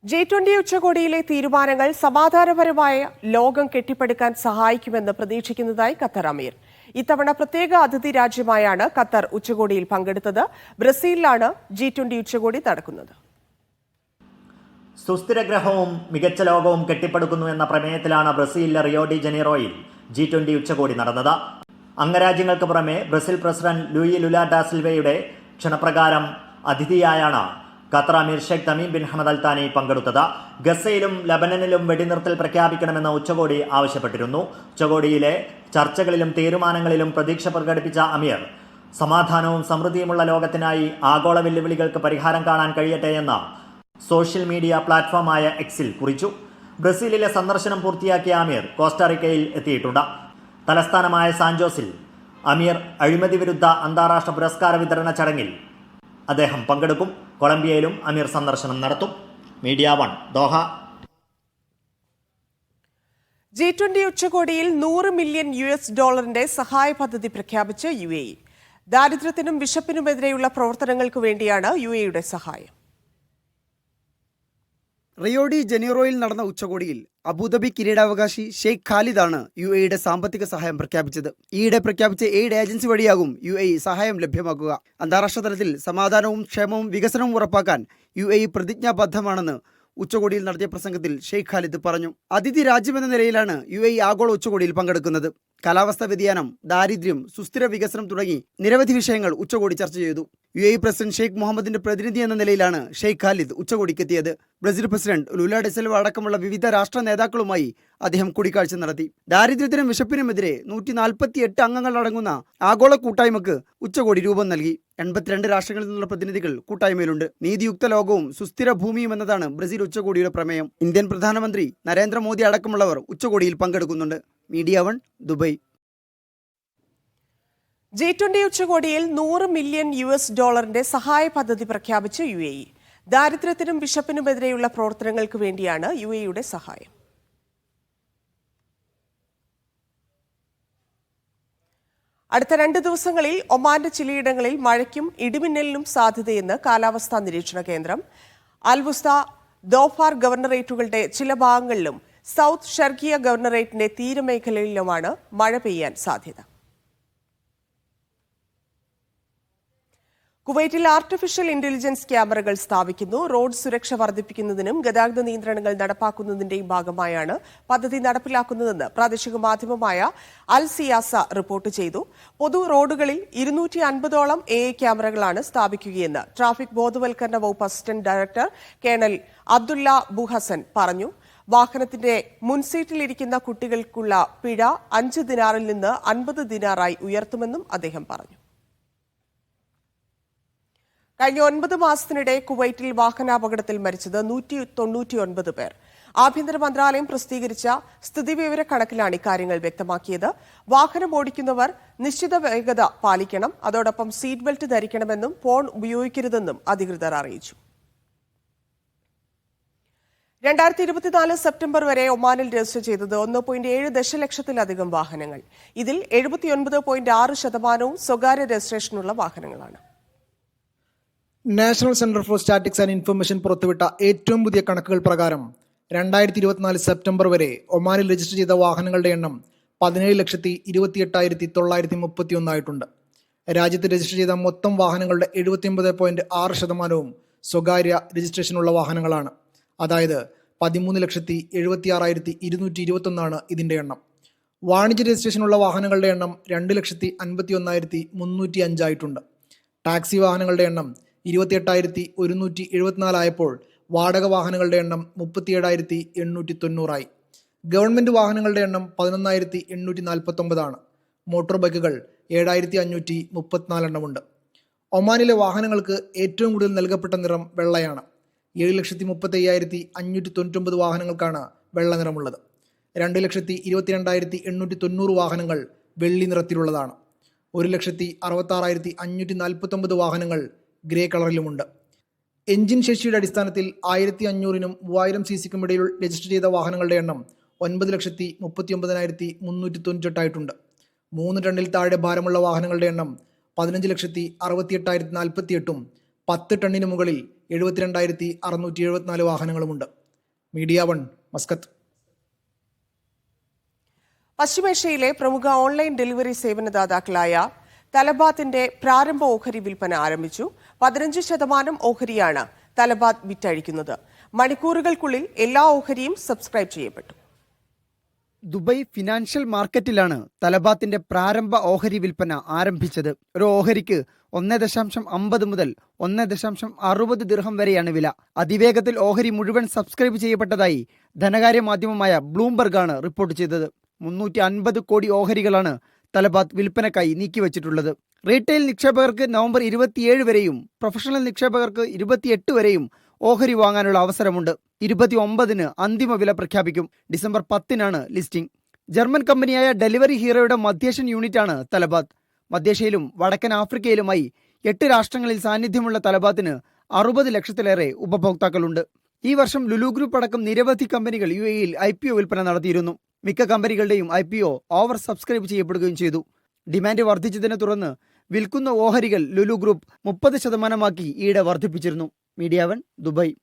G20 ഉച്ചകോടിയിലെ തീരുമാനങ്ങൾ സമാധാനപരമായ ലോകം കെട്ടിപ്പടുക്കാൻ സഹായിക്കുമെന്ന് പ്രതീക്ഷിക്കുന്നതായി ഖത്തർ അമീർ. ഇത്തവണ പ്രത്യേക അതിഥി രാജ്യമായാണ് ഖത്തർ ഉച്ചകോടിയിൽ പങ്കെടുത്തത്. ബ്രസീലിലാണ് G20 ഉച്ചകോടി നടക്കുന്നത്. സുസ്ഥിരഗ്രഹവും മികച്ച ലോകവും കെട്ടിപ്പടുക്കുന്നു എന്ന പ്രമേയത്തിലാണ് ബ്രസീലിലെ റിയോ ഡി ജനീറോയിൽ G20 ഉച്ചകോടി നടന്നത്. അംഗരാജ്യങ്ങൾക്ക് പുറമെ Brazil president Luiz Lula da സിൽവയുടെ ക്ഷണപ്രകാരം അതിഥിയായാണ് ഖത്തർ അമീർ Sheikh Tamim bin Hamad Al Thani പങ്കെടുത്തത്. ഗസയിലും ലബനനിലും വെടിനിർത്തൽ പ്രഖ്യാപിക്കണമെന്ന് ഉച്ചകോടി ആവശ്യപ്പെട്ടിരുന്നു. ഉച്ചകോടിയിലെ ചർച്ചകളിലും തീരുമാനങ്ങളിലും പ്രതീക്ഷ പ്രകടിപ്പിച്ച അമീർ സമാധാനവും സമൃദ്ധിയുമുള്ള ലോകത്തിനായി ആഗോള വെല്ലുവിളികൾക്ക് പരിഹാരം കാണാൻ കഴിയട്ടെ എന്ന് സോഷ്യൽ മീഡിയ പ്ലാറ്റ്ഫോമായ എക്സിൽ കുറിച്ചു. ബ്രസീലിലെ സന്ദർശനം പൂർത്തിയാക്കിയ അമീർ കോസ്റ്റാറിക്കയിൽ എത്തിയിട്ടുണ്ട്. തലസ്ഥാനമായ സാൻജോസിൽ അമീർ അഴിമതി വിരുദ്ധ അന്താരാഷ്ട്ര പുരസ്കാര വിതരണ ചടങ്ങിൽ അദ്ദേഹം പങ്കെടുക്കും. കൊളംബിയയിലും അമീർ സന്ദർശനം നടത്തും. Media 1 Doha. G20 ഉച്ചകോടിയിൽ $100 മില്യൺ സഹായ പദ്ധതി പ്രഖ്യാപിച്ച് UAE. ദാരിദ്ര്യത്തിനും വിശപ്പിനുമെതിരെയുള്ള പ്രവർത്തനങ്ങൾക്ക് വേണ്ടിയാണ് UAEയുടെ സഹായം. റിയോ ഡി ജനീറോയിൽ നടന്ന ഉച്ചകോടിയിൽ അബുദാബി കിരീടാവകാശി ഷെയ്ഖ് ഖാലിദാണ് UAEയുടെ സാമ്പത്തിക സഹായം പ്രഖ്യാപിച്ചത്. ഈയിടെ പ്രഖ്യാപിച്ച എയ്ഡ് ഏജൻസി വഴിയാകും UAE സഹായം ലഭ്യമാക്കുക. അന്താരാഷ്ട്ര തലത്തിൽ സമാധാനവും ക്ഷേമവും വികസനവും ഉറപ്പാക്കാൻ UAE പ്രതിജ്ഞാബദ്ധമാണെന്ന് ഉച്ചകോടിയിൽ നടത്തിയ പ്രസംഗത്തിൽ ഷെയ്ഖ് ഖാലിദ് പറഞ്ഞു. അതിഥി രാജ്യമെന്ന നിലയിലാണ് UAE ആഗോള ഉച്ചകോടിയിൽ പങ്കെടുക്കുന്നത്. കാലാവസ്ഥാ വ്യതിയാനം, ദാരിദ്ര്യം, സുസ്ഥിര വികസനം തുടങ്ങി നിരവധി വിഷയങ്ങൾ ഉച്ചകോടി ചർച്ച ചെയ്തു. UAE പ്രസിഡന്റ് ഷെയ്ഖ് മുഹമ്മദിന്റെ പ്രതിനിധി എന്ന നിലയിലാണ് ഷെയ്ഖ് ഖാലിദ് ഉച്ചകോടിക്കെത്തിയത്. Brazil president Lula de Silva അടക്കമുള്ള വിവിധ രാഷ്ട്ര നേതാക്കളുമായി അദ്ദേഹം കൂടിക്കാഴ്ച നടത്തി. ദാരിദ്ര്യത്തിനും വിശപ്പിനുമെതിരെ 148 അംഗങ്ങൾ അടങ്ങുന്ന ആഗോള കൂട്ടായ്മക്ക് ഉച്ചകോടി രൂപം നൽകി. 82 രാഷ്ട്രങ്ങളിൽ നിന്നുള്ള പ്രതിനിധികൾ കൂട്ടായ്മയിലുണ്ട്. നീതിയുക്ത ലോകവും സുസ്ഥിര ഭൂമിയും എന്നതാണ് ബ്രസീൽ ഉച്ചകോടിയുടെ പ്രമേയം. ഇന്ത്യൻ പ്രധാനമന്ത്രി നരേന്ദ്രമോദി അടക്കമുള്ളവർ ഉച്ചകോടിയിൽ പങ്കെടുക്കുന്നുണ്ട്. Media 1 Dubai. G20 ഉച്ചകോടിയിൽ $100 മില്യൺ സഹായ പദ്ധതി പ്രഖ്യാപിച്ച് UAE. ദാരിദ്ര്യത്തിനും വിശപ്പിനുമെതിരെയുള്ള പ്രവർത്തനങ്ങൾക്ക് വേണ്ടിയാണ് UAEയുടെ സഹായം. അടുത്ത 2 ദിവസങ്ങളിൽ ഒമാന്റെ ചിലയിടങ്ങളിൽ മഴയ്ക്കും ഇടിമിന്നലിനും സാധ്യതയെന്ന് കാലാവസ്ഥാ നിരീക്ഷണ കേന്ദ്രം. അൽവുസ്ത, ദോഫാർ ഗവർണറേറ്റുകളുടെ ചില ഭാഗങ്ങളിലും സൗത്ത് ഷർഖിയ ഗവർണറേറ്റിന്റെ തീരമേഖലയിലുമാണ് മഴ പെയ്യാൻ സാധ്യത. കുവൈറ്റിൽ ആർട്ടിഫിഷ്യൽ ഇന്റലിജൻസ് ക്യാമറകൾ സ്ഥാപിക്കുന്നു. റോഡ് സുരക്ഷ വർദ്ധിപ്പിക്കുന്നതിനും ഗതാഗത നിയന്ത്രണങ്ങൾ നടപ്പാക്കുന്നതിന്റെയും ഭാഗമായാണ് പദ്ധതി നടപ്പിലാക്കുന്നതെന്ന് പ്രാദേശിക മാധ്യമമായ അൽ സിയാസ റിപ്പോർട്ട് ചെയ്തു. പൊതു റോഡുകളിൽ 250ഓളം AI ക്യാമറകളാണ് സ്ഥാപിക്കുകയെന്ന് ട്രാഫിക് ബോധവൽക്കരണ വകുപ്പ് അസിസ്റ്റന്റ് ഡയറക്ടർ കേണൽ അബ്ദുള്ള ബുഹസൻ പറഞ്ഞു. വാഹനത്തിന്റെ മുൻസീറ്റിലിരിക്കുന്ന കുട്ടികൾക്കുള്ള പിഴ 5 ദിനാറിൽ നിന്ന് 50 ദിനാറായി ഉയർത്തുമെന്നും അദ്ദേഹം പറഞ്ഞു. കഴിഞ്ഞ 9 മാസത്തിനിടെ കുവൈറ്റിൽ വാഹനാപകടത്തിൽ മരിച്ചത് 199 പേർ. ആഭ്യന്തര മന്ത്രാലയം പ്രസിദ്ധീകരിച്ച സ്ഥിതിവിവര കണക്കിലാണ് ഇക്കാര്യങ്ങൾ വ്യക്തമാക്കിയത്. വാഹനം ഓടിക്കുന്നവർ നിശ്ചിത വേഗത പാലിക്കണം. അതോടൊപ്പം സീറ്റ് ബെൽറ്റ് ധരിക്കണമെന്നും ഫോൺ ഉപയോഗിക്കരുതെന്നും അധികൃതർ അറിയിച്ചു. 2024 സെപ്റ്റംബർ വരെ ഒമാനിൽ രജിസ്റ്റർ ചെയ്തത് 1.7 ദശലക്ഷത്തിലധികം വാഹനങ്ങൾ. ഇതിൽ 79.6% സ്വകാര്യ രജിസ്ട്രേഷനുള്ള വാഹനങ്ങളാണ്. National centre for statics and information പുറത്തുവിട്ട ഏറ്റവും പുതിയ കണക്കുകൾ പ്രകാരം 2024 സെപ്റ്റംബർ വരെ ഒമാനിൽ രജിസ്റ്റർ ചെയ്ത വാഹനങ്ങളുടെ എണ്ണം 17,28,931 ആയിട്ടുണ്ട്. രാജ്യത്ത് രജിസ്റ്റർ ചെയ്ത മൊത്തം വാഹനങ്ങളുടെ 79.6% സ്വകാര്യ രജിസ്ട്രേഷനുള്ള വാഹനങ്ങളാണ്. അതായത് 13,76,221 ഇതിന്റെ എണ്ണം. വാണിജ്യ രജിസ്ട്രേഷനുള്ള വാഹനങ്ങളുടെ എണ്ണം 2,51,305 ആയിട്ടുണ്ട്. ടാക്സി വാഹനങ്ങളുടെ എണ്ണം 28,174 ആയപ്പോൾ വാടക വാഹനങ്ങളുടെ എണ്ണം 37,890 ആയി. ഗവൺമെന്റ് വാഹനങ്ങളുടെ എണ്ണം 11,849 ആണ്. മോട്ടോർ ബൈക്കുകൾ 7,534 ഉണ്ട്. ഒമാനിലെ വാഹനങ്ങൾക്ക് ഏറ്റവും കൂടുതൽ നൽകപ്പെട്ട നിറം വെള്ളയാണ്. 7,35,599 വാഹനങ്ങൾക്കാണ് വെള്ള നിറമുള്ളത്. 2,22,890 വാഹനങ്ങൾ വെള്ളി നിറത്തിലുള്ളതാണ്. 1,66,549 വാഹനങ്ങൾ ഗ്രേ കളറിലുമുണ്ട്. എഞ്ചിൻ ശേഷിയുടെ അടിസ്ഥാനത്തിൽ 1,500നും 3000 CCക്കും ഇടയിൽ രജിസ്റ്റർ ചെയ്ത വാഹനങ്ങളുടെ എണ്ണം 9,39,398 ആയിട്ടുണ്ട്. 3 ടണ്ണിൽ താഴെ ഭാരമുള്ള വാഹനങ്ങളുടെ എണ്ണം 15,68,048 10 ടണ്ണിന് മുകളിൽ 72,674 വാഹനങ്ങളുമുണ്ട്. Media 1 Muscat. പശ്ചിമേഷ്യയിലെ പ്രമുഖ ഓൺലൈൻ ഡെലിവറി സേവനദാതാക്കളായ തലബാത്തിന്റെ പ്രാരംഭ ഓഹരി വിൽപ്പന ആരംഭിച്ചു. 15% ഓഹരിയാണ് തലബാത്ത് വിറ്റഴിക്കുന്നത്. മണിക്കൂറുകൾക്കുള്ളിൽ എല്ലാ ഓഹരിയും സബ്സ്ക്രൈബ് ചെയ്യപ്പെട്ടു. ദുബൈ ഫിനാൻഷ്യൽ മാർക്കറ്റിലാണ് തലബാത്തിന്റെ പ്രാരംഭ ഓഹരി വിൽപ്പന ആരംഭിച്ചത്. ഒരു ഓഹരിക്ക് 1.50 മുതൽ 1.60 ദിർഹം വരെയാണ് വില. അതിവേഗത്തിൽ ഓഹരി മുഴുവൻ സബ്സ്ക്രൈബ് ചെയ്യപ്പെട്ടതായി ധനകാര്യ മാധ്യമമായ ബ്ലൂംബർഗാണ് റിപ്പോർട്ട് ചെയ്തത്. 350 കോടി ഓഹരികളാണ് തലബാത്ത് വിൽപ്പനക്കായി നീക്കിവച്ചിട്ടുള്ളത്. റീറ്റെയിൽ നിക്ഷേപകർക്ക് നവംബർ 27 വരെയും പ്രൊഫഷണൽ നിക്ഷേപകർക്ക് 28 വരെയും ഓഹരി വാങ്ങാനുള്ള അവസരമുണ്ട്. 29-ന് അന്തിമ വില പ്രഖ്യാപിക്കും. ഡിസംബർ 10-നാണ് ലിസ്റ്റിംഗ്. ജർമ്മൻ കമ്പനിയായ ഡെലിവറി ഹീറോയുടെ മധ്യേഷ്യൻ യൂണിറ്റാണ് തലബാത്ത്. മധ്യേഷ്യയിലും വടക്കൻ ആഫ്രിക്കയിലുമായി 8 രാഷ്ട്രങ്ങളിൽ സാന്നിധ്യമുള്ള തലബാത്തിന് 60 ലക്ഷത്തിലേറെ ഉപഭോക്താക്കളുണ്ട്. ഈ വർഷം ലുലു ഗ്രൂപ്പ് അടക്കം നിരവധി കമ്പനികൾ UAE-യിൽ IPO വിൽപ്പന നടത്തിയിരുന്നു. മിക്ക കമ്പനികളുടെയും IPO ഓവർ സബ്സ്ക്രൈബ് ചെയ്യപ്പെടുകയും ചെയ്തു. ഡിമാൻഡ് വർദ്ധിച്ചതിനെ തുടർന്ന് വിൽക്കുന്ന ഓഹരികൾ ലുലു ഗ്രൂപ്പ് 30% ഈയിടെ വർദ്ധിപ്പിച്ചിരുന്നു. Media 1 Dubai.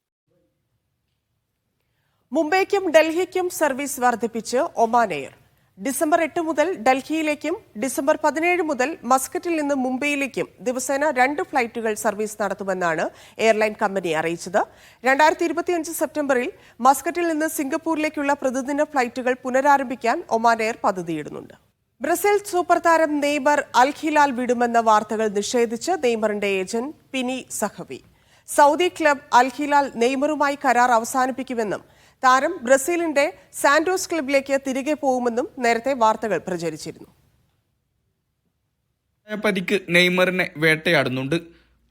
മുംബൈക്കും ഡൽഹിക്കും സർവീസ് വർദ്ധിപ്പിച്ച് ഒമാൻ എയർ. ഡിസംബർ 8 മുതൽ ഡൽഹിയിലേക്കും ഡിസംബർ 17 മുതൽ മസ്കറ്റിൽ നിന്ന് മുംബൈയിലേക്കും ദിവസേന 2 ഫ്ലൈറ്റുകൾ സർവീസ് നടത്തുമെന്നാണ് എയർലൈൻ കമ്പനി അറിയിച്ചത്. 2025 സെപ്റ്റംബറിൽ മസ്കറ്റിൽ നിന്ന് സിംഗപ്പൂരിലേക്കുള്ള പ്രതിദിന ഫ്ലൈറ്റുകൾ പുനരാരംഭിക്കാൻ ഒമാൻ എയർ പദ്ധതിയിടുന്നുണ്ട്. ബ്രസീൽ സൂപ്പർ താരം നെയ്മർ അൽ ഹിലാൽ വിടുമെന്ന വാർത്തകൾ നിഷേധിച്ച് നെയ്മറിന്റെ agent Pini Zahavi. Saudi club Al Hilal നെയ്മറുമായി കരാർ അവസാനിപ്പിക്കുമെന്നും താരം ബ്രസീലിന്റെ സാന്റോസ് ക്ലബിലേക്ക് തിരികെ പോകുമെന്നും നേരത്തെ വാർത്തകൾ പ്രചരിച്ചിരുന്നു. പരിക്ക് നെയ്മറിനെ വേട്ടയാടുന്നുണ്ട്.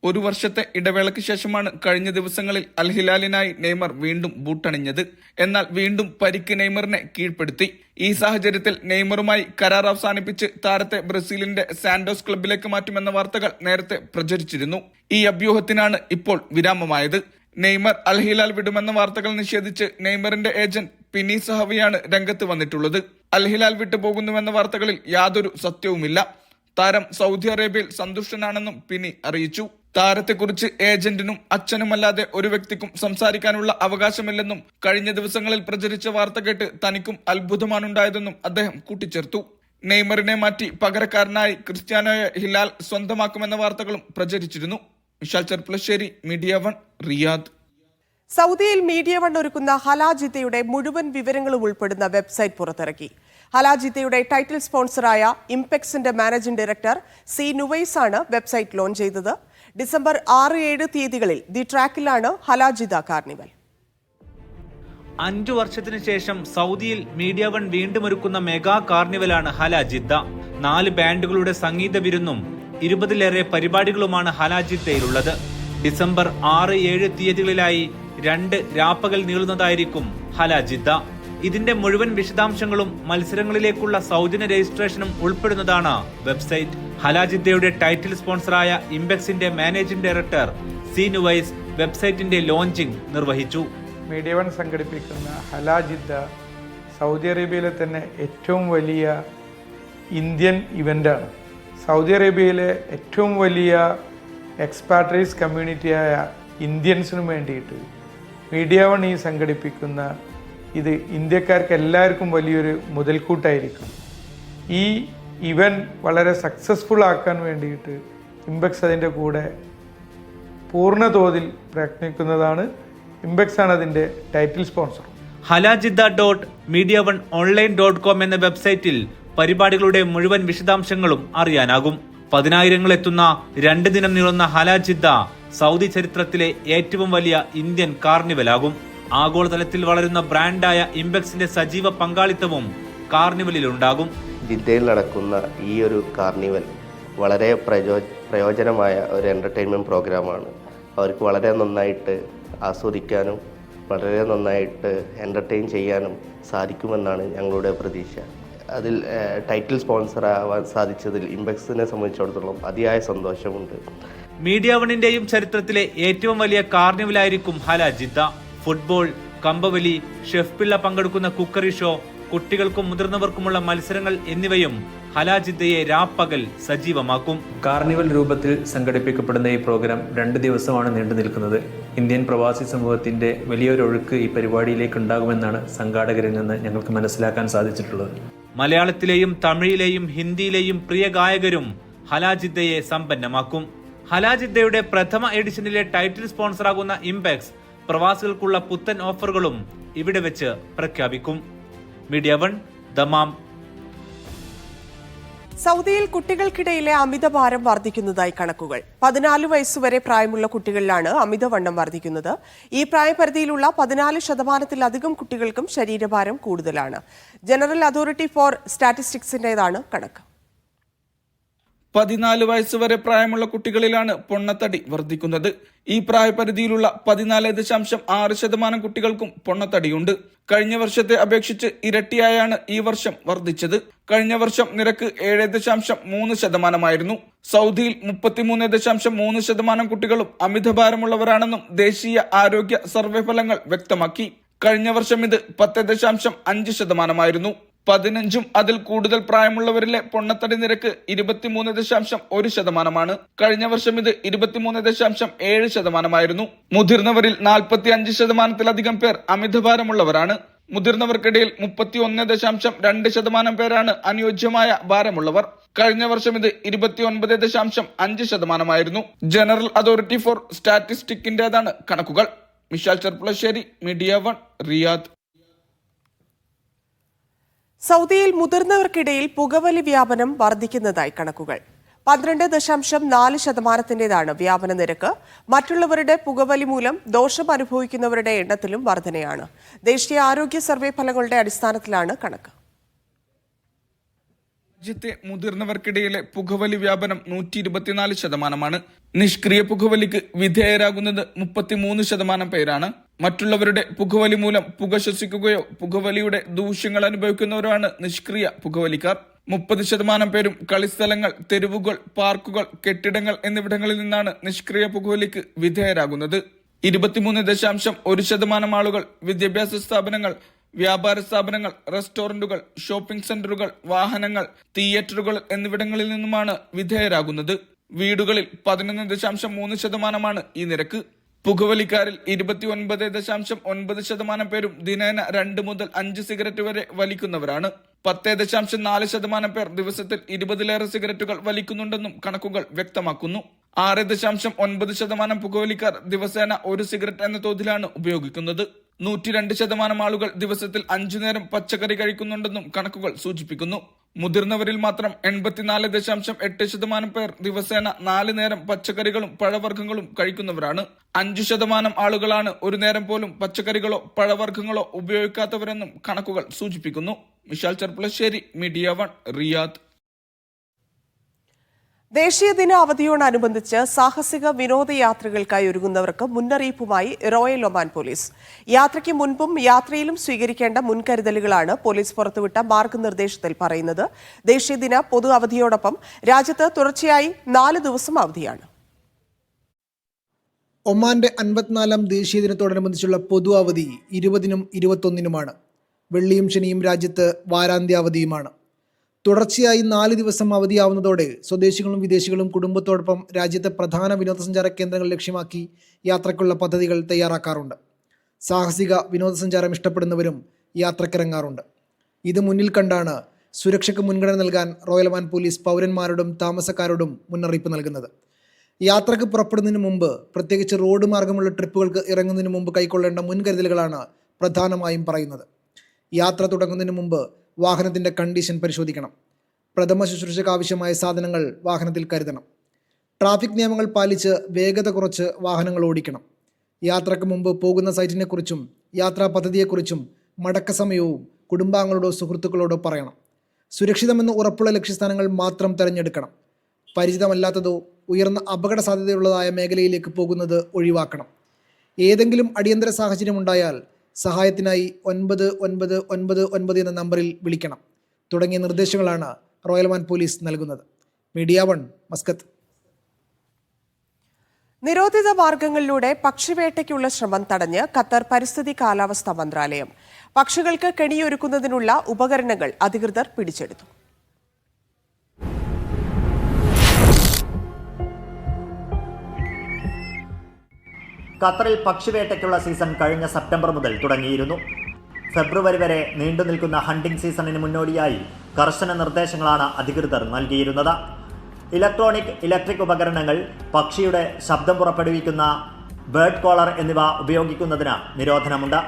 1 വർഷത്തെ ഇടവേളയ്ക്ക് ശേഷമാണ് കഴിഞ്ഞ ദിവസങ്ങളിൽ അൽ ഹിലാലിനായി നെയ്മർ വീണ്ടും ബൂട്ടണിഞ്ഞത്. എന്നാൽ വീണ്ടും പരിക്ക് നെയ്മറിനെ കീഴ്പ്പെടുത്തി. ഈ സാഹചര്യത്തിൽ നെയ്മറുമായി കരാർ അവസാനിപ്പിച്ച് താരത്തെ ബ്രസീലിന്റെ സാന്റോസ് ക്ലബിലേക്ക് മാറ്റുമെന്ന വാർത്തകൾ നേരത്തെ പ്രചരിച്ചിരുന്നു. ഈ അഭ്യൂഹത്തിനാണ് ഇപ്പോൾ വിരാമമായത്. നെയ്മർ അൽ ഹിലാൽ വിടുമെന്ന വാർത്തകൾ നിഷേധിച്ച് നെയ്മറിന്റെ ഏജന്റ് പിനി സഹവിയാണ് രംഗത്ത് വന്നിട്ടുള്ളത്. അൽ ഹിലാൽ വിട്ടുപോകുന്നുവെന്ന വാർത്തകളിൽ യാതൊരു സത്യവുമില്ല. താരം സൗദി അറേബ്യയിൽ സന്തുഷ്ടനാണെന്നും പിനി അറിയിച്ചു. താരത്തെക്കുറിച്ച് ഏജന്റിനും അച്ഛനുമല്ലാതെ ഒരു വ്യക്തിക്കും സംസാരിക്കാനുള്ള അവകാശമില്ലെന്നും കഴിഞ്ഞ ദിവസങ്ങളിൽ പ്രചരിച്ച വാർത്ത കേട്ട് തനിക്കും അത്ഭുതമാണുണ്ടായതെന്നും അദ്ദേഹം കൂട്ടിച്ചേർത്തു. നെയ്മറിനെ മാറ്റി പകരക്കാരനായി ക്രിസ്ത്യാനോയെ ഹിലാൽ സ്വന്തമാക്കുമെന്ന വാർത്തകളും പ്രചരിച്ചിരുന്നു. Vishal Cherpulassery, media 1, Riyadh. സൗദിയിൽ മീഡിയ 1 ഒരുക്കുന്ന ഹലാജിത്തയുടെ മുഴുവൻ വിവരങ്ങളും ഉൾപ്പെടുന്ന വെബ്സൈറ്റ് പുറത്തിറക്കി. ഹലാജിത്തയുടെ ടൈറ്റിൽ സ്പോൺസറായ ഇംപെക്സിന്റെ മാനേജിംഗ് ഡയറക്ടർ സി നുവൈസ് ആണ് വെബ്സൈറ്റ് ലോഞ്ച് ചെയ്തത്. ഡിസംബർ 6-7 തീയതികളിൽ ദി ട്രാക്കിലാണ് ഹലാജിത്ത കാർണിവൽ. 5 വർഷത്തിനു ശേഷം സൗദിയിൽ മീഡിയ 1 വീണ്ടും ഒരുക്കുന്ന മെഗാ കാർണിവലാണ് ഹലാജിത്ത. 4 ബാൻഡുകളുടെ സംഗീത വിരുന്നും 20-ലേറെ പരിപാടികളുമാണ് ഹലാജിത്തയിലുള്ളത്. ഡിസംബർ 6-7 തീയതികളിലായി 2 രാപ്പകൽ നീളുന്നതായിരിക്കും ഹലാജിത്ത. ഇതിന്റെ മുഴുവൻ വിശദാംശങ്ങളും മത്സരങ്ങളിലേക്കുള്ള സൗജന്യ രജിസ്ട്രേഷനും ഉൾപ്പെടുന്നതാണ് വെബ്സൈറ്റ്. ഹലാജിത്തയുടെ ടൈറ്റിൽ സ്പോൺസറായ ഇംപെക്സിന്റെ മാനേജിംഗ് ഡയറക്ടർ സി നുവൈസ് വെബ്സൈറ്റിന്റെ ലോഞ്ചിംഗ് നിർവഹിച്ചു. മീഡിയ 1 സംഘടിപ്പിക്കുന്ന ഹലാജിത്ത സൗദി അറേബ്യയിലെ തന്നെ ഏറ്റവും വലിയ ഇന്ത്യൻ ഇവൻ്റാണ്. സൗദി അറേബ്യയിലെ ഏറ്റവും വലിയ എക്സ്പാട്രീസ് കമ്മ്യൂണിറ്റിയായ ഇന്ത്യൻസിനു വേണ്ടിയിട്ട് മീഡിയ 1 ഈ സംഘടിപ്പിക്കുന്ന ഇത് ഇന്ത്യക്കാർക്ക് എല്ലാവർക്കും വലിയൊരു മുതൽക്കൂട്ടായിരിക്കും. ഈ ഇവൻറ്റ് വളരെ സക്സസ്ഫുൾ ആക്കാൻ വേണ്ടിയിട്ട് ഇംപെക്സ് അതിൻ്റെ കൂടെ പൂർണ്ണ തോതിൽ പ്രയത്നിക്കുന്നതാണ്. ഇംപെക്സ് ആണ് അതിൻ്റെ ടൈറ്റിൽ സ്പോൺസർ. halajitta.media1online.com എന്ന വെബ്സൈറ്റിൽ പരിപാടികളുടെ മുഴുവൻ വിശദാംശങ്ങളും അറിയാനാകും. 10,000 എത്തുന്ന 2 ദിനം നീളുന്ന ഹലാജിത്ത സൗദി ചരിത്രത്തിലെ ഏറ്റവും വലിയ ഇന്ത്യൻ കാർണിവലാകും. ആഗോളതലത്തിൽ വളരുന്ന ബ്രാൻഡായ ഇംപെക്സിന്റെ സജീവ പങ്കാളിത്തവും കാർണിവലിലുണ്ടാകും. ജിദ്ദയിൽ നടക്കുന്ന ഈ ഒരു കാർണിവൽ വളരെ പ്രയോജനമായ ഒരു എൻ്റർടൈൻമെൻറ്റ് പ്രോഗ്രാമാണ്. അവർക്ക് വളരെ നന്നായിട്ട് ആസ്വദിക്കാനും വളരെ നന്നായിട്ട് എൻ്റർടൈൻ ചെയ്യാനും സാധിക്കുമെന്നാണ് ഞങ്ങളുടെ പ്രതീക്ഷ. അതിൽ ടൈറ്റിൽ സ്പോൺസർ ആവാൻ സാധിച്ചതിൽ ഇംപെക്സിനെ സംബന്ധിച്ചിടത്തോളം അതിയായ സന്തോഷമുണ്ട്. മീഡിയ 1ന്റെയും ചരിത്രത്തിലെ ഏറ്റവും വലിയ കാർണിവലായിരിക്കും ഹലാജിത്ത. ഫുട്ബോൾ, കമ്പവലി, ഷെഫ് പിള്ള പങ്കെടുക്കുന്ന കുക്കറി ഷോ, കുട്ടികൾക്കും മുതിർന്നവർക്കുമുള്ള മത്സരങ്ങൾ എന്നിവയും ഹലാജിദ്ദയെ രാപ്പകൽ സജീവമാക്കും. കാർണിവൽ രൂപത്തിൽ സംഘടിപ്പിക്കപ്പെടുന്ന ഈ പ്രോഗ്രാം 2 ദിവസമാണ് നീണ്ടു നിൽക്കുന്നത്. ഇന്ത്യൻ പ്രവാസി സമൂഹത്തിന്റെ വലിയൊരൊഴുക്ക് ഈ പരിപാടിയിലേക്ക് ഉണ്ടാകുമെന്നാണ് സംഘാടകരിൽ നിന്ന് ഞങ്ങൾക്ക് മനസ്സിലാക്കാൻ സാധിച്ചിട്ടുള്ളത്. മലയാളത്തിലെയും തമിഴിലെയും ഹിന്ദിയിലെയും പ്രിയ ഗായകരും ഹലാജിദ്ദയെ സമ്പന്നമാക്കും. ഹലാജിദ്ദയുടെ പ്രഥമ എഡിഷനിലെ ടൈറ്റിൽ സ്പോൺസറാകുന്ന ഇംപെക്സ് പ്രവാസികൾക്കുള്ള പുത്തൻ ഓഫറുകളും ഇവിടെ വെച്ച് പ്രഖ്യാപിക്കും. Media 1 Dammam. സൗദിയിൽ കുട്ടികൾക്കിടയിലെ അമിതഭാരം വർദ്ധിക്കുന്നതായി കണക്കുകൾ. 14 വയസ്സുവരെ പ്രായമുള്ള കുട്ടികളിലാണ് അമിതവണ്ണം വർദ്ധിക്കുന്നത്. ഈ പ്രായപരിധിയിലുള്ള 14% കുട്ടികൾക്കും ശരീരഭാരം കൂടുതലാണ്. ജനറൽ അതോറിറ്റി ഫോർ സ്റ്റാറ്റിസ്റ്റിക്സിന്റേതാണ് കണക്ക്. 14 വയസ്സുവരെ പ്രായമുള്ള കുട്ടികളിലാണ് പൊണ്ണത്തടി വർദ്ധിക്കുന്നത്. ഈ പ്രായപരിധിയിലുള്ള 14.6% കുട്ടികൾക്കും പൊണ്ണത്തടിയുണ്ട്. കഴിഞ്ഞ വർഷത്തെ അപേക്ഷിച്ച് ഇരട്ടിയായാണ് ഈ വർഷം വർദ്ധിച്ചത്. കഴിഞ്ഞ വർഷം നിരക്ക് 7.3%. സൗദിയിൽ 33.3% കുട്ടികളും അമിതഭാരമുള്ളവരാണെന്നും ദേശീയ ആരോഗ്യ സർവേ ഫലങ്ങൾ വ്യക്തമാക്കി. കഴിഞ്ഞ വർഷം ഇത് 10.5%. 15ഉം അതിൽ കൂടുതൽ പ്രായമുള്ളവരിലെ പൊണ്ണത്തടി നിരക്ക് 23.1%. കഴിഞ്ഞ വർഷം ഇത് 23.7%. മുതിർന്നവരിൽ 45%-ലധികം പേർ അമിതഭാരമുള്ളവരാണ്. മുതിർന്നവർക്കിടയിൽ 31.2% പേരാണ് അനുയോജ്യമായ ഭാരമുള്ളവർ. കഴിഞ്ഞ വർഷം ഇത് 29.5%. ജനറൽ അതോറിറ്റി ഫോർ സ്റ്റാറ്റിസ്റ്റിക്സിന്റേതാണ് കണക്കുകൾ. Mishal Cherpulassery, media 1, Riyadh. സൗദിയിൽ മുതിർന്നവർക്കിടയിൽ പുകവലി വ്യാപനം വർദ്ധിക്കുന്നതായി കണക്കുകൾ. 12.4%-ന്റേതാണ് വ്യാപന നിരക്ക്. മറ്റുള്ളവരുടെ പുകവലി മൂലം ദോഷം അനുഭവിക്കുന്നവരുടെ എണ്ണത്തിലും വർധനയാണ്. ദേശീയ ആരോഗ്യ സർവേ ഫലങ്ങളുടെ അടിസ്ഥാനത്തിലാണ് കണക്ക്. രാജ്യത്തെ മുതിർന്നവർക്കിടയിലെ പുകവലി വ്യാപനം 124%. നിഷ്ക്രിയ പുകവലിക്ക് വിധേയരാകുന്നത് 33% പേരാണ്. മറ്റുള്ളവരുടെ പുകവലി മൂലം പുക ശ്വസിക്കുകയോ പുകവലിയുടെ ദൂഷ്യങ്ങൾ അനുഭവിക്കുന്നവരാണ് നിഷ്ക്രിയ പുകവലിക്കാർ. 30% പേരും കളിസ്ഥലങ്ങൾ, തെരുവുകൾ, പാർക്കുകൾ, കെട്ടിടങ്ങൾ എന്നിവിടങ്ങളിൽ നിന്നാണ് നിഷ്ക്രിയ പുകവലിക്ക് വിധേയരാകുന്നത്. 23.1% ആളുകൾ വിദ്യാഭ്യാസ സ്ഥാപനങ്ങൾ, വ്യാപാര സ്ഥാപനങ്ങൾ, റെസ്റ്റോറന്റുകൾ, ഷോപ്പിംഗ് സെന്ററുകൾ, വാഹനങ്ങൾ, തിയേറ്ററുകൾ എന്നിവിടങ്ങളിൽ നിന്നുമാണ് വിധേയരാകുന്നത്. വീടുകളിൽ 11.3% ഈ നിരക്ക്. പുകവലിക്കാരിൽ 29.9% പേരും ദിനേന 2 മുതൽ 5 സിഗരറ്റ് വരെ വലിക്കുന്നവരാണ്. 10.4% പേർ ദിവസത്തിൽ 20-ലേറെ സിഗരറ്റുകൾ വലിക്കുന്നുണ്ടെന്നും കണക്കുകൾ വ്യക്തമാക്കുന്നു. 6.9% പുകവലിക്കാർ ദിവസേന 1 സിഗരറ്റ് എന്ന തോതിലാണ് ഉപയോഗിക്കുന്നത്. 102% ആളുകൾ ദിവസത്തിൽ 5 നേരം പച്ചക്കറി കഴിക്കുന്നുണ്ടെന്നും കണക്കുകൾ സൂചിപ്പിക്കുന്നു. മുതിർന്നവരിൽ മാത്രം 84.8% പേർ ദിവസേന 4 നേരം പച്ചക്കറികളും പഴവർഗ്ഗങ്ങളും കഴിക്കുന്നവരാണ്. 5% ആളുകളാണ് 1 നേരം പോലും പച്ചക്കറികളോ പഴവർഗ്ഗങ്ങളോ ഉപയോഗിക്കാത്തവരെന്നും കണക്കുകൾ സൂചിപ്പിക്കുന്നു. Mishal Cherpulassery, media 1, Riyadh. ദേശീയ ദിന അവധിയോടനുബന്ധിച്ച് സാഹസിക വിനോദയാത്രകൾക്കായി ഒരുങ്ങുന്നവർക്ക് മുന്നറിയിപ്പുമായി റോയൽ ഒമാൻ പോലീസ്. യാത്രയ്ക്ക് മുൻപും യാത്രയിലും സ്വീകരിക്കേണ്ട മുൻകരുതലുകളാണ് പോലീസ് പുറത്തുവിട്ട മാർഗനിർദ്ദേശത്തിൽ പറയുന്നത്. ദേശീയ ദിന പൊതു അവധിയോടൊപ്പം രാജ്യത്ത് തുടർച്ചയായി 4 ദിവസം അവധിയാണ്. ഒമാന്റെ 54ാം ദേശീയ ദിനത്തോടനുബന്ധിച്ചുള്ള പൊതു അവധി 20-നും 21-നുമാണ്. വെള്ളിയും ശനിയും രാജ്യത്ത് വാരാന്ത്യ അവധിയുമാണ്. തുടർച്ചയായി 4 ദിവസം അവധിയാവുന്നതോടെ സ്വദേശികളും വിദേശികളും കുടുംബത്തോടൊപ്പം രാജ്യത്തെ പ്രധാന വിനോദസഞ്ചാര കേന്ദ്രങ്ങൾ ലക്ഷ്യമാക്കി യാത്രയ്ക്കുള്ള പദ്ധതികൾ തയ്യാറാക്കാറുണ്ട്. സാഹസിക വിനോദസഞ്ചാരം ഇഷ്ടപ്പെടുന്നവരും യാത്രക്കിറങ്ങാറുണ്ട്. ഇത് മുന്നിൽ കണ്ടാണ് സുരക്ഷയ്ക്ക് മുൻഗണന നൽകാൻ റോയൽ ഒമാൻ പോലീസ് പൗരന്മാരോടും താമസക്കാരോടും മുന്നറിയിപ്പ് നൽകുന്നത്. യാത്രയ്ക്ക് പുറപ്പെടുന്നതിന് മുമ്പ്, പ്രത്യേകിച്ച് റോഡ് മാർഗമുള്ള ട്രിപ്പുകൾക്ക് ഇറങ്ങുന്നതിന് മുമ്പ് കൈക്കൊള്ളേണ്ട മുൻകരുതലുകളാണ് പ്രധാനമായും പറയുന്നത്. യാത്ര തുടങ്ങുന്നതിന് മുമ്പ് വാഹനത്തിൻ്റെ കണ്ടീഷൻ പരിശോധിക്കണം. പ്രഥമ ശുശ്രൂഷയ്ക്ക് ആവശ്യമായ സാധനങ്ങൾ വാഹനത്തിൽ കരുതണം. ട്രാഫിക് നിയമങ്ങൾ പാലിച്ച് വേഗത കുറച്ച് വാഹനങ്ങൾ ഓടിക്കണം. യാത്രയ്ക്ക് മുമ്പ് പോകുന്ന സൈറ്റിനെക്കുറിച്ചും യാത്രാ പദ്ധതിയെക്കുറിച്ചും മടക്ക സമയവും കുടുംബാംഗങ്ങളോടോ സുഹൃത്തുക്കളോടോ പറയണം. സുരക്ഷിതമെന്ന് ഉറപ്പുള്ള ലക്ഷ്യസ്ഥാനങ്ങൾ മാത്രം തിരഞ്ഞെടുക്കണം. പരിചിതമല്ലാത്തതോ ഉയർന്ന അപകട സാധ്യതയുള്ളതായ മേഖലയിലേക്ക് പോകുന്നത് ഒഴിവാക്കണം. ഏതെങ്കിലും അടിയന്തര സാഹചര്യമുണ്ടായാൽ സഹായത്തിനായി 9999 എന്ന നമ്പറിൽ വിളിക്കണം. തുടങ്ങിയ നിർദ്ദേശങ്ങളാണ് റോയൽ ഒമാൻ പോലീസ് നൽകുന്നത്. Media 1, Muscat. നിരോധിത മാർഗങ്ങളിലൂടെ പക്ഷിവേട്ടയ്ക്കുള്ള ശ്രമം തടഞ്ഞ് ഖത്തർ പരിസ്ഥിതി കാലാവസ്ഥാ മന്ത്രാലയം. പക്ഷികൾക്ക് കെണിയൊരുക്കുന്നതിനുള്ള ഉപകരണങ്ങൾ അധികൃതർ പിടിച്ചെടുത്തു. ഖത്തറിൽ പക്ഷിവേട്ടയ്ക്കുള്ള സീസൺ കഴിഞ്ഞ സെപ്റ്റംബർ മുതൽ തുടങ്ങിയിരുന്നു. ഫെബ്രുവരി വരെ നീണ്ടുനിൽക്കുന്ന ഹണ്ടിംഗ് സീസണിന് മുന്നോടിയായി കർശന നിർദ്ദേശങ്ങളാണ് അധികൃതർ നൽകിയിരുന്നത്. ഇലക്ട്രിക് ഉപകരണങ്ങൾ, പക്ഷിയുടെ ശബ്ദം പുറപ്പെടുവിക്കുന്ന ബേർഡ് കോളർ എന്നിവ ഉപയോഗിക്കുന്നതിന് നിരോധനമുണ്ട്.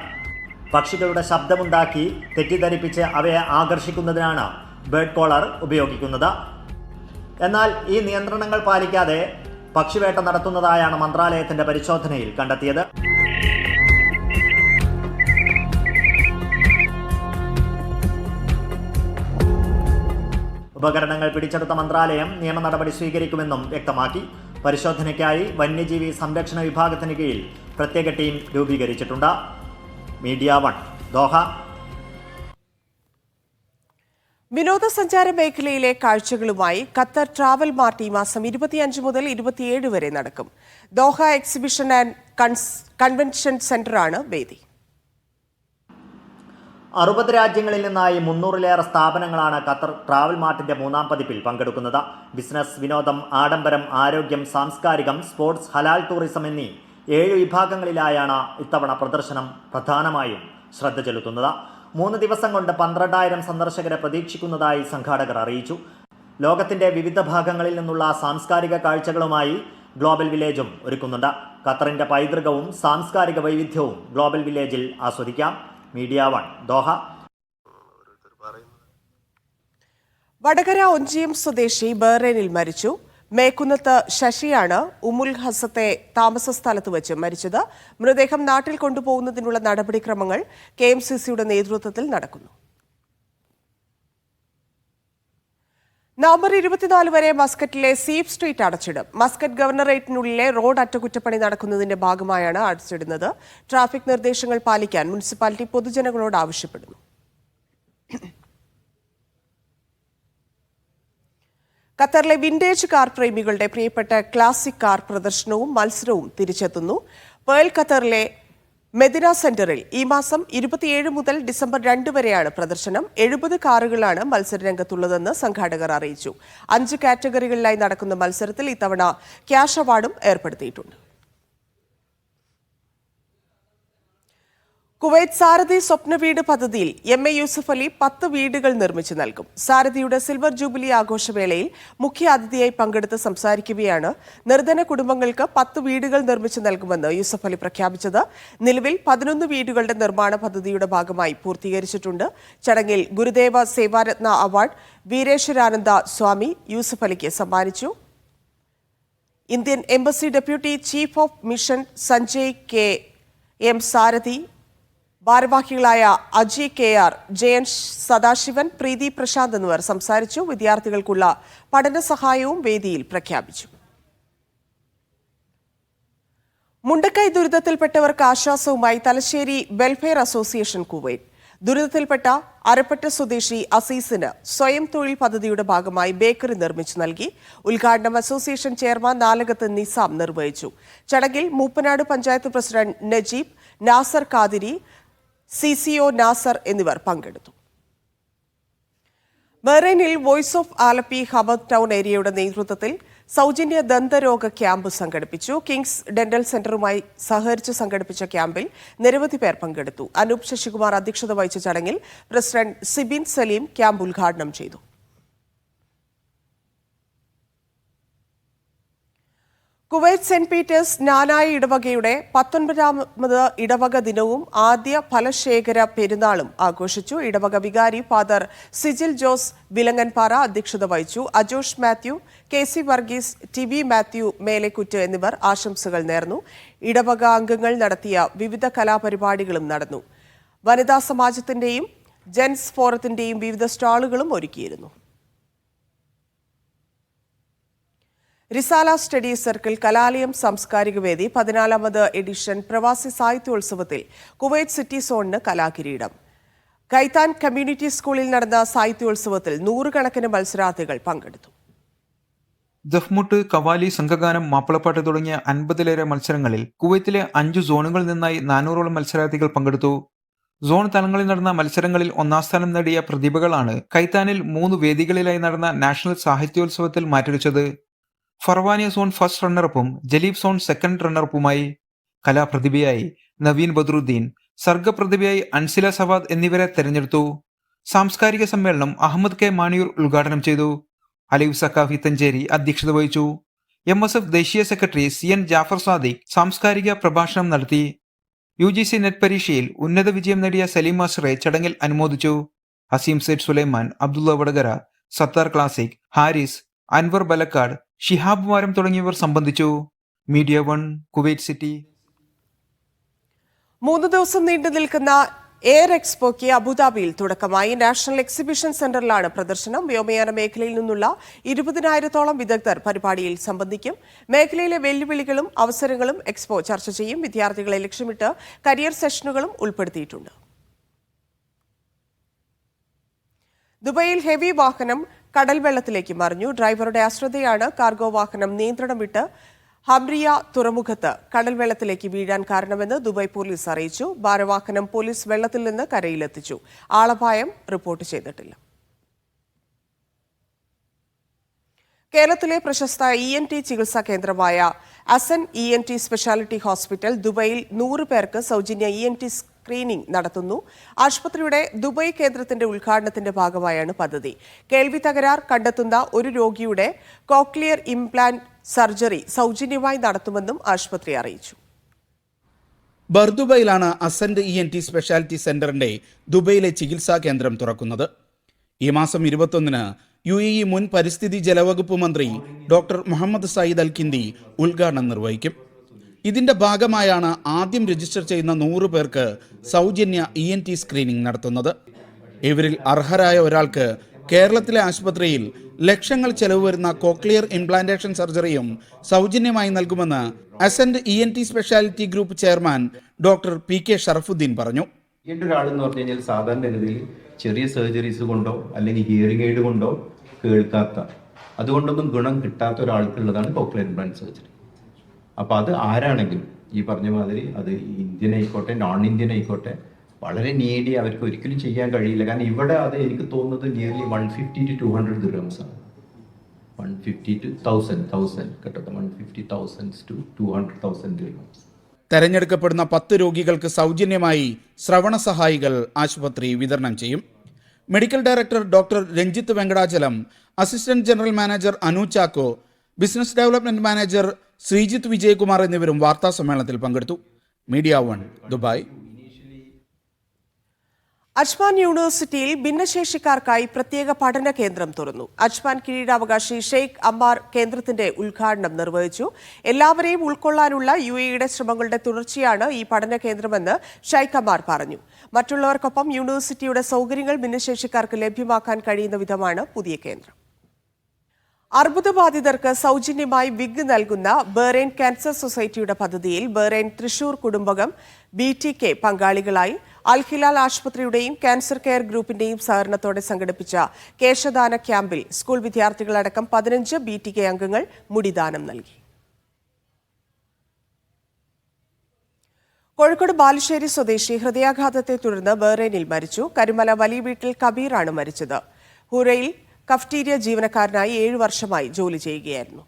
പക്ഷികളുടെ ശബ്ദമുണ്ടാക്കി തെറ്റിദ്ധരിപ്പിച്ച് അവയെ ആകർഷിക്കുന്നതിനാണ് ബേർഡ് കോളർ ഉപയോഗിക്കുന്നത്. എന്നാൽ ഈ നിയന്ത്രണങ്ങൾ പാലിക്കാതെ പക്ഷിവേട്ട നടത്തുന്നതായാണ് മന്ത്രാലയത്തിന്റെ പരിശോധനയിൽ കണ്ടെത്തിയത്. ഉപകരണങ്ങൾ പിടിച്ചെടുത്ത മന്ത്രാലയം നിയമ നടപടി സ്വീകരിക്കുമെന്നും വ്യക്തമാക്കി. പരിശോധനയ്ക്കായി വന്യജീവി സംരക്ഷണ വിഭാഗത്തിന് കീഴിൽ പ്രത്യേക ടീം രൂപീകരിച്ചിട്ടുണ്ട്. Media 1 Doha. വിനോദസഞ്ചാര മേഖലയിലെ കാഴ്ചകളുമായി ഖത്തർ ട്രാവൽ മാർട്ട് ഈ മാസം 25 മുതൽ 27 വരെ നടക്കും. ദോഹ എക്സിബിഷൻ ആൻഡ് കൺവെൻഷൻ സെന്ററാണ് വേദി. 60 രാജ്യങ്ങളിൽ നിന്നായി 300-ലേറെ സ്ഥാപനങ്ങളാണ് ഖത്തർ ട്രാവൽ മാർട്ടിന്റെ 3ാം പതിപ്പിൽ പങ്കെടുക്കുന്നത്. ബിസിനസ്, വിനോദം, ആഡംബരം, ആരോഗ്യം, സാംസ്കാരികം, സ്പോർട്സ്, ഹലാൽ ടൂറിസം എന്നീ 7 വിഭാഗങ്ങളിലായാണ് ഇത്തവണ പ്രദർശനം പ്രധാനമായും ശ്രദ്ധ ചെലുത്തുന്നത്. 3 ദിവസം കൊണ്ട് 12,000 സന്ദർശകരെ പ്രതീക്ഷിക്കുന്നതായി സംഘാടകർ അറിയിച്ചു. ലോകത്തിന്റെ വിവിധ ഭാഗങ്ങളിൽ നിന്നുള്ള സാംസ്കാരിക കാഴ്ചകളുമായി ഗ്ലോബൽ വില്ലേജും ഒരുക്കുന്നുണ്ട്. ഖത്തറിന്റെ പൈതൃകവും സാംസ്കാരിക വൈവിധ്യവും ഗ്ലോബൽ വില്ലേജിൽ ആസ്വദിക്കാം. Media 1 Doha. വടകര ഒഞ്ചിയം സ്വദേശി ബഹ്റൈനിൽ മരിച്ചു. മേക്കുന്നത്ത് ശശിയാണ് ഉമുൽ ഹസത്തെ താമസ സ്ഥലത്ത് വെച്ച് മരിച്ചത്. മൃതദേഹം നാട്ടിൽ കൊണ്ടുപോകുന്നതിനുള്ള നടപടിക്രമങ്ങൾ KMCCയുടെ നേതൃത്വത്തിൽ നടക്കുന്നു. നവംബർ 24 വരെ മസ്കറ്റിലെ സീഫ് സ്ട്രീറ്റ് അടച്ചിടും. മസ്കറ്റ് ഗവർണറേറ്റിനുള്ളിലെ റോഡ് അറ്റകുറ്റപ്പണി നടക്കുന്നതിന്റെ ഭാഗമായാണ് അടച്ചിടുന്നത്. ട്രാഫിക് നിർദ്ദേശങ്ങൾ പാലിക്കാൻ മുനിസിപ്പാലിറ്റി പൊതുജനങ്ങളോട് ആവശ്യപ്പെടുന്നു. ഖത്തറിലെ വിന്റേജ് കാർ പ്രേമികളുടെ പ്രിയപ്പെട്ട ക്ലാസിക് കാർ പ്രദർശനവും മത്സരവും തിരിച്ചെത്തുന്നു. പേൾ ഖത്തറിലെ മെദിന സെന്ററിൽ ഈ മാസം 27 മുതൽ ഡിസംബർ 2 വരെയാണ് പ്രദർശനം. 70 കാറുകളാണ് മത്സരരംഗത്തുള്ളതെന്ന് സംഘാടകർ അറിയിച്ചു. 5 കാറ്റഗറികളിലായി നടക്കുന്ന മത്സരത്തിൽ ഇത്തവണ ക്യാഷ് അവാർഡും ഏർപ്പെടുത്തിയിട്ടുണ്ട്. കുവൈറ്റ് സാരഥി സ്വപ്ന വീട് പദ്ധതിയിൽ MA യൂസഫ് അലി 10 വീടുകൾ നിർമ്മിച്ചു നൽകും. സാരഥിയുടെ സിൽവർ ജൂബിലി ആഘോഷവേളയിൽ മുഖ്യ അതിഥിയായി പങ്കെടുത്ത് സംസാരിക്കുകയാണ് നിർധന കുടുംബങ്ങൾക്ക് 10 വീടുകൾ നിർമ്മിച്ചു നൽകുമെന്ന് യൂസഫ് അലി പ്രഖ്യാപിച്ചത്. നിലവിൽ 11 വീടുകളുടെ നിർമ്മാണ പദ്ധതിയുടെ ഭാഗമായി പൂർത്തീകരിച്ചിട്ടുണ്ട്. ചടങ്ങിൽ ഗുരുദേവ സേവാരത്ന അവാർഡ് വീരേശ്വരാനന്ദ സ്വാമി യൂസഫ് അലിക്ക് സമ്മാനിച്ചു. Indian embassy deputy chief of mission Sanjay KM സാരഥി, ഭാരവാഹികളായ അജി KR, ജയൻ സദാശിവൻ, പ്രീതി പ്രശാന്ത് എന്നിവർ സംസാരിച്ചു. വിദ്യാർത്ഥികൾക്കുള്ള പഠന സഹായവും വേദിയിൽ പ്രഖ്യാപിച്ചു. മുണ്ടക്കൈ ദുരിതത്തിൽപ്പെട്ടവർക്ക് ആശ്വാസവുമായി തലശ്ശേരി വെൽഫെയർ അസോസിയേഷൻ കുവൈറ്റ്. ദുരിതത്തിൽപ്പെട്ട അരപ്പറ്റ സ്വദേശി അസീസിന് സ്വയം തൊഴിൽ പദ്ധതിയുടെ ഭാഗമായി ബേക്കറി നിർമ്മിച്ചു നൽകി. ഉദ്ഘാടനം അസോസിയേഷൻ ചെയർമാൻ നാലകത്ത് നിസാം നിർവഹിച്ചു. ചടങ്ങിൽ മൂപ്പനാട് പഞ്ചായത്ത് പ്രസിഡന്റ് നജീബ്, നാസർ ഖാദിരി, CCO നാസർ എന്നിവർ പങ്കെടുത്തു. ബഹ്റൈനിൽ voice of Alleppey Hamad town ഏരിയയുടെ നേതൃത്വത്തിൽ സൗജന്യ ദന്തരോഗ ക്യാമ്പ് സംഘടിപ്പിച്ചു. കിങ്സ് ഡെന്റൽ സെന്ററുമായി സഹകരിച്ച് സംഘടിപ്പിച്ച ക്യാമ്പിൽ നിരവധി പേർ പങ്കെടുത്തു. അനൂപ് ശശികുമാർ അധ്യക്ഷത വഹിച്ച ചടങ്ങിൽ പ്രസിഡന്റ് സിബിൻ സലീം ക്യാമ്പ് ഉദ്ഘാടനം ചെയ്തു. കുവൈറ്റ് സെന്റ് പീറ്റേഴ്സ് നാനായ ഇടവകയുടെ 19ാമത് ഇടവക ദിനവും ആദ്യ ഫലശേഖര പെരുന്നാളും ആഘോഷിച്ചു. ഇടവക വികാരി ഫാദർ സിജിൽ ജോസ് വിലങ്ങൻപാറ അധ്യക്ഷത വഹിച്ചു. അജോഷ് മാത്യു, KC വർഗീസ്, TB മാത്യു മേലെക്കുറ്റ് എന്നിവർ ആശംസകൾ നേർന്നു. ഇടവക അംഗങ്ങൾ നടത്തിയ വിവിധ കലാപരിപാടികളും നടന്നു. വനിതാ സമാജത്തിന്റെയും ജെൻസ് ഫോറത്തിന്റെയും വിവിധ സ്റ്റാളുകളും ഒരുക്കിയിരുന്നു. റിസാല സ്റ്റഡി സർക്കിൾ കലാലയം സാംസ്കാരിക വേദി 14ാമത് എഡിഷൻ പ്രവാസി സാഹിത്യോത്സവത്തിൽ കുവൈറ്റ് സിറ്റി സോണിന് കലാകിരീടം. കൈത്താൻ കമ്മ്യൂണിറ്റി സ്കൂളിൽ നടന്ന സാഹിത്യോത്സവത്തിൽ 100 കണക്കിന് മത്സരാർത്ഥികൾ പങ്കെടുത്തു. ദഫ്മുട്ട്, കവാലി, സംഘഗാനം, മാപ്പിളപ്പാട്ട് തുടങ്ങിയ 50ലേറെ മത്സരങ്ങളിൽ കുവൈത്തിലെ 5 സോണുകളിൽ നിന്നായി 400ഓളം മത്സരാർത്ഥികൾ പങ്കെടുത്തു. സോൺ തലങ്ങളിൽ നടന്ന മത്സരങ്ങളിൽ 1ാം സ്ഥാനം നേടിയ പ്രതിഭകളാണ് കൈത്താനിൽ 3 വേദികളിലായി നടന്ന നാഷണൽ സാഹിത്യോത്സവത്തിൽ മാറ്റുരച്ചത്. ഫർവാനിയ സോൺ ഫസ്റ്റ് റണ്ണറപ്പും ജലീബ് സോൺ സെക്കൻഡ് റണ്ണറപ്പുമായി. കലാപ്രതിഭയായി നവീൻ ബദ്രുദ്ദീൻ, സർഗപ്രതിഭയായി അൻസില സവാദ് എന്നിവരെ തെരഞ്ഞെടുത്തു. സാംസ്കാരിക സമ്മേളനം അഹമ്മദ് കെ മാണിയൂർ ഉദ്ഘാടനം ചെയ്തു. അലീഫ് സക്കാഫി തഞ്ചേരി അധ്യക്ഷത വഹിച്ചു. MSF ദേശീയ സെക്രട്ടറി CN ജാഫർ സാദിഖ് സാംസ്കാരിക പ്രഭാഷണം നടത്തി. UGC നെറ്റ് പരീക്ഷയിൽ ഉന്നത വിജയം നേടിയ സലീം അസ്റെ ചടങ്ങിൽ അനുമോദിച്ചു. ഹസീം സെയ്ദ് സുലൈമാൻ, അബ്ദുള്ള വടകര, സത്താർ ക്ലാസിക്, ഹാരിസ്, അൻവർ ബലക്കാട്, ഷിഹാബ് വാരം തുടങ്ങിയവർ സംബന്ധിച്ചു. Media 1, Kuwait city. 3 ദിവസം നീണ്ടു നിൽക്കുന്ന എയർ എക്സ്പോയ്ക്ക് അബുദാബിയിൽ തുടക്കമായി. നാഷണൽ എക്സിബിഷൻ സെന്ററിലാണ് പ്രദർശനം. വ്യോമയാന മേഖലയിൽ നിന്നുള്ള 20,000-ഓളം വിദഗ്ധർ പരിപാടിയിൽ സംബന്ധിക്കും. മേഖലയിലെ വെല്ലുവിളികളും അവസരങ്ങളും എക്സ്പോ ചർച്ച ചെയ്യും. വിദ്യാർത്ഥികളെ ലക്ഷ്യമിട്ട് കരിയർ സെഷനുകളും ഉൾപ്പെടുത്തിയിട്ടുണ്ട്. ദുബൈയിൽ ഹെവി വാഹനം കടൽ വെള്ളത്തിലേക്ക് മറിഞ്ഞു. ഡ്രൈവറുടെ അശ്രദ്ധയാണ് കാർഗോ വാഹനം നിയന്ത്രണം വിട്ട് ഹംറിയ തുറമുഖത്ത് കടൽ വെള്ളത്തിലേക്ക് വീഴാൻ കാരണമെന്ന് ദുബായ് പോലീസ് അറിയിച്ചു. ഭാരവാഹനം പോലീസ് വെള്ളത്തിൽ നിന്ന് കരയിലെത്തിച്ചു. ആളപായം റിപ്പോർട്ട് ചെയ്തിട്ടില്ല. കേരളത്തിലെ പ്രശസ്ത ENT ചികിത്സാ കേന്ദ്രമായ അസൻ ENT സ്പെഷ്യാലിറ്റി ഹോസ്പിറ്റൽ ദുബൈയിൽ 100 പേർക്ക് സൗജന്യ ENT സ്ക്രീനിംഗ് നടത്തുന്നു. ആശുപത്രിയുടെ ദുബായ് കേന്ദ്രത്തിന്റെ ഉദ്ഘാടനത്തിന്റെ ഭാഗമായാണ് പദ്ധതി. കേൾവി തകരാർ കണ്ടെത്തുന്ന ഒരു രോഗിയുടെ കോക്ലിയർ ഇംപ്ലാന്റ് സർജറി സൗജന്യമായി നടത്തുമെന്നും ആശുപത്രി അറിയിച്ചു. ബർദുബയിലാണ് അസന്റ് ENT സ്പെഷ്യാലിറ്റി സെന്ററിന്റെ ദുബൈയിലെ ചികിത്സാ കേന്ദ്രം തുറക്കുന്നത്. ഈ മാസം 21-ന് UAE മുൻ പരിസ്ഥിതി ജലവകുപ്പ് മന്ത്രി ഡോക്ടർ മുഹമ്മദ് സയ്യിദ് അൽ കിന്ദി ഉദ്ഘാടനം നിർവഹിക്കും. ഇതിന്റെ ഭാഗമായാണ് ആദ്യം രജിസ്റ്റർ ചെയ്യുന്ന 100 പേർക്ക് സൗജന്യ ENT സ്ക്രീനിംഗ് നടത്തുന്നത്. ഇവരിൽ അർഹരായ ഒരാൾക്ക് കേരളത്തിലെ ആശുപത്രിയിൽ ലക്ഷങ്ങൾ ചെലവ് വരുന്ന കോക്ലിയർ ഇംപ്ലാന്റേഷൻ സർജറിയും സൗജന്യമായി നൽകുമെന്ന് Ascent ENT speciality group chairman doctor PK Sharafuddin പറഞ്ഞു. ഒരാളെന്ന് പറഞ്ഞു കഴിഞ്ഞാൽ സാധാരണ രീതിയിൽ ചെറിയ സർജറീസ് കൊണ്ടോ അല്ലെങ്കിൽ ഹിയറിംഗ് എയ്ഡ് കൊണ്ടോ കേൾക്കാത്ത, അതുകൊണ്ടൊന്നും ഗുണം കിട്ടാത്ത ഒരാൾക്കുള്ളതാണ് കോക്ലിയർ ഇംപ്ലാന്റ് സർജറി. അപ്പോൾ അത് ആരാണെങ്കിലും ഈ പറഞ്ഞ മാതിരി അത് ഇന്ത്യൻ ആയിക്കോട്ടെ നോൺ ഇന്ത്യൻ ആയിക്കോട്ടെ വളരെ നീഡി അവർക്ക് ഒരിക്കലും ചെയ്യാൻ കഴിയില്ല. കാരണം ഇവിടെ അത് എനിക്ക് തോന്നുന്നത് നിയർലി 150 to 200 dirhams ആണ്. 150 to 1000 കേട്ടോ, 150,000 to 200,000 dirhams. തെരഞ്ഞെടുക്കപ്പെടുന്ന 10 രോഗികൾക്ക് സൗജന്യമായി ശ്രവണ സഹായികൾ ആശുപത്രി വിതരണം ചെയ്യും. Medical director doctor Ranjith Venkatachalam, assistant general manager Anu Chacko, business development manager Sreejith Vijayakumar എന്നിവരും വാർത്താ സമ്മേളനത്തിൽ പങ്കെടുത്തു. Media 1, Dubai. അജ്മാൻ യൂണിവേഴ്സിറ്റിയിൽ ഭിന്നശേഷിക്കാർക്കായി പ്രത്യേക പഠന കേന്ദ്രം തുറന്നു. അജ്മാൻ കിരീടാവകാശി ഷെയ്ഖ് അമ്മാർ കേന്ദ്രത്തിന്റെ ഉദ്ഘാടനം നിർവഹിച്ചു. എല്ലാവരെയും ഉൾക്കൊള്ളാനുള്ള UAEയുടെ ശ്രമങ്ങളുടെ തുടർച്ചയാണ് ഈ പഠന കേന്ദ്രമെന്ന് ഷെയ്ഖ് അമ്മാർ പറഞ്ഞു. മറ്റുള്ളവർക്കൊപ്പം യൂണിവേഴ്സിറ്റിയുടെ സൗകര്യങ്ങൾ ഭിന്നശേഷിക്കാർക്ക് ലഭ്യമാക്കാൻ കഴിയുന്ന വിധമാണ് പുതിയ കേന്ദ്രം. അർബുദബാധിതർക്ക് സൗജന്യമായി വിഗ് നൽകുന്ന ബഹ്റൈൻ ക്യാൻസർ സൊസൈറ്റിയുടെ പദ്ധതിയിൽ ബഹ്റൈൻ തൃശൂർ കുടുംബകം BTK പങ്കാളികളായി. അൽ ഹിലാൽ ആശുപത്രിയുടെയും ക്യാൻസർ കെയർ ഗ്രൂപ്പിന്റെയും സഹകരണത്തോടെ സംഘടിപ്പിച്ച കേശദാന ക്യാമ്പിൽ സ്കൂൾ വിദ്യാർത്ഥികളടക്കം 15 BTK അംഗങ്ങൾ മുടിദാനം നൽകി. കോഴിക്കോട് ബാലുശ്ശേരി സ്വദേശി ഹൃദയാഘാതത്തെ തുടർന്ന് ബഹ്റൈനിൽ മരിച്ചു. കരുമല വലിയ വീട്ടിൽ കബീറാണ് മരിച്ചത്. ഹുറയിൽ കഫ്റ്റീരിയ ജീവനക്കാരനായി 7 വർഷമായി ജോലി ചെയ്യുകയായിരുന്നു.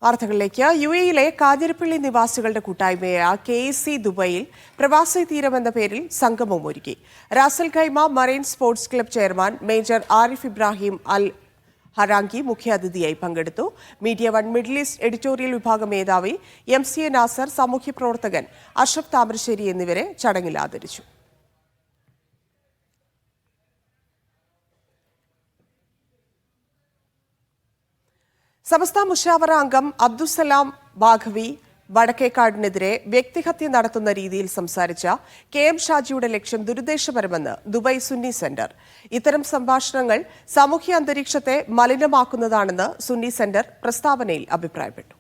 വാർത്തകളിലേക്ക്. UAEയിലെ കാഞ്ഞിരപ്പള്ളി നിവാസികളുടെ കൂട്ടായ്മയായ KC ദുബൈയിൽ പ്രവാസി തീരം എന്ന പേരിൽ സംഗമം ഒരുക്കി. Ras al Khaimah marine sports club chairman major Arif Ibrahim Al Harangi മുഖ്യാതിഥിയായി പങ്കെടുത്തു. മീഡിയ 1 മിഡിൽ ഈസ്റ്റ് എഡിറ്റോറിയൽ വിഭാഗം മേധാവി MCA നാസർ, സാമൂഹ്യ പ്രവർത്തകൻ അഷ്റഫ് താമരശ്ശേരി എന്നിവരെ ചടങ്ങിൽ ആദരിച്ചു. സമസ്ത മുഷാവറ അംഗം അബ്ദുസലാം ബാഘവി വടക്കേക്കാടിനെതിരെ വ്യക്തിഹത്യ നടത്തുന്ന രീതിയിൽ സംസാരിച്ച KM ഷാജിയുടെ ലക്ഷ്യം ദുരുദ്ദേശപരമെന്ന് ദുബായ് സുന്നി സെന്റർ. ഇത്തരം സംഭാഷണങ്ങൾ സാമൂഹ്യ അന്തരീക്ഷത്തെ മലിനമാക്കുന്നതാണെന്ന് സുന്നി സെന്റർ പ്രസ്താവനയിൽ അഭിപ്രായപ്പെട്ടു.